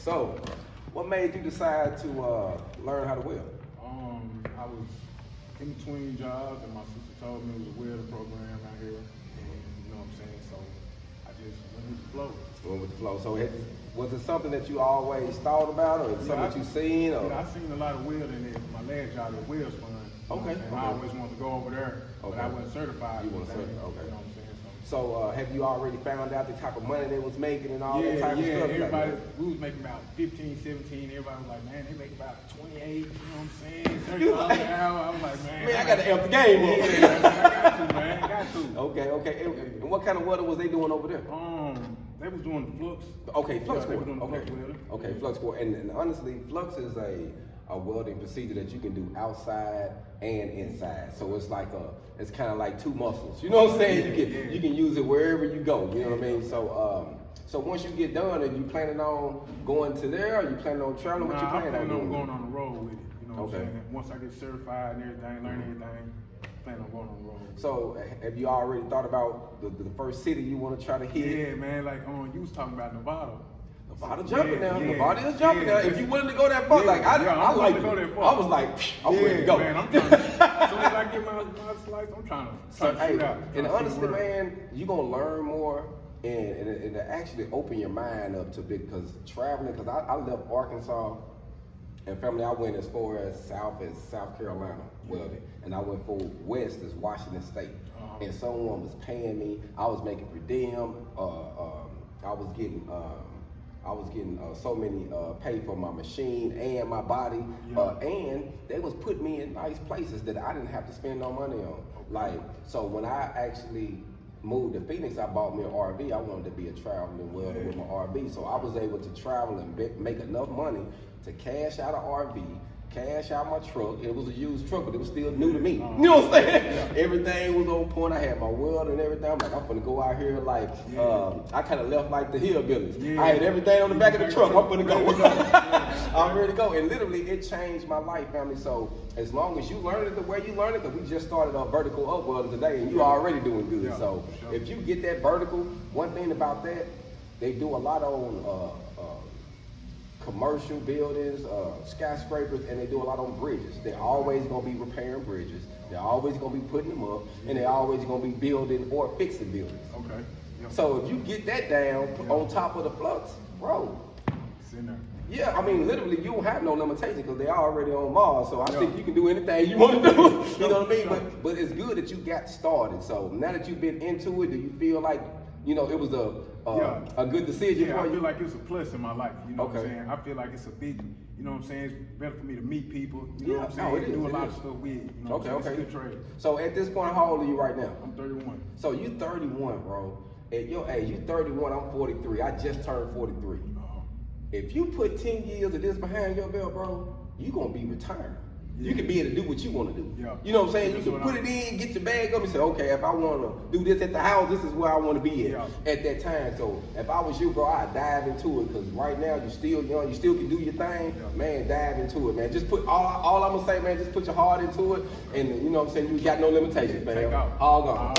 So, what made you decide to learn how to weld? I was in between jobs, and my sister told me it was a welding program out here, and you know what I'm saying. So I just went with the flow. Went with the flow. So, was it something that you always thought about, or something that you seen? Or? Yeah, I seen a lot of welding at my last job at Weld Fund. Okay. I always wanted to go over there, but I wasn't certified. You weren't certified. Okay. You know what I'm saying? So, have you already found out the type of money they was making and all that type of stuff? Everybody, we was making about 15, 17. Everybody was like, man, they make about 28, you know what I'm saying? $30 an hour. I was like, man. I got to amp the game up. Yeah, I got to, man. I got to. Okay. And what kind of welding was they doing over there? They was doing the flux. Okay, flux they core. was doing the flux welding. Okay, flux core. And honestly, flux is a welding procedure that you can do outside and inside. So it's like it's kind of like two muscles. You know what I'm saying? You can use it wherever you go. You know what I mean? So once you get done, are you planning on going to there? Or you planning on traveling? What you planning on doing? I'm going on the road with it. You know what I'm saying? Once I get certified and everything, learn everything, I plan on going on the road. So have you already thought about the first city you want to try to hit? Yeah, man. Like you was talking about Nevada. Nevada jumping now. Nevada is jumping now. If you willing to go that far, like I like it. I was like, I'm ready to go. Man, I'm trying to, as soon as I get my slice, I'm trying to shoot out. And honestly, man, you're gonna learn more and actually open your mind up to big, because traveling, because I left Arkansas, and family, I went as far as South Carolina welding, and I went for west as Washington State. And someone was paying me. I was making per diem. I was getting so many pay for my machine and my body, and they was putting me in nice places that I didn't have to spend no money on. Like, so when I actually moved to Phoenix, I bought me an RV. I wanted to be a traveling welder with my RV, so I was able to travel and make enough money to cash out an RV, cash out my truck. It was a used truck, but it was still new to me. You know what I'm saying? Everything was on point. I had my welder and everything. I'm like, I'm gonna go out here like, I kind of left like the hillbillies. I had everything on the back of the truck. I'm gonna go. I'm ready to go. And literally, it changed my life, family. So as long as you learn it the way you learn it, because we just started a vertical up welding today, and you already doing good. So if you get that vertical, one thing about that, they do a lot on commercial buildings, skyscrapers, and they do a lot on bridges. They're always gonna be repairing bridges. They're always gonna be putting them up, and they're always gonna be building or fixing buildings. Okay. So if you get that down on top of the flux, bro. It's in there. Yeah, I mean, literally, you don't have no limitation because they're already on Mars. So I think you can do anything you want to do. You know what I mean? But it's good that you got started. So now that you've been into it, do you feel like, you know, it was a good decision for you? I feel like it's a plus in my life. You know what I'm saying? I feel like it's a big, you know what I'm saying? It's better for me to meet people. You know what I'm saying? Do a lot of stuff with. You know what I'm saying? It's a good trade. So at this point, how old are you right now? I'm 31. So you 31, bro. At your age, you 31, I'm 43. I just turned 43. If you put 10 years of this behind your belt, bro, you're going to be retired. You can be able to do what you want to do. You know what I'm saying? You can put it in, get your bag up, and say, okay, if I want to do this at the house, this is where I want to be at that time. So if I was you, bro, I'd dive into it, because right now you're still young, you still can do your thing. Man, dive into it, man. Just put all I'm going to say, man, just put your heart into it, and you know what I'm saying? You got no limitations, man. All gone.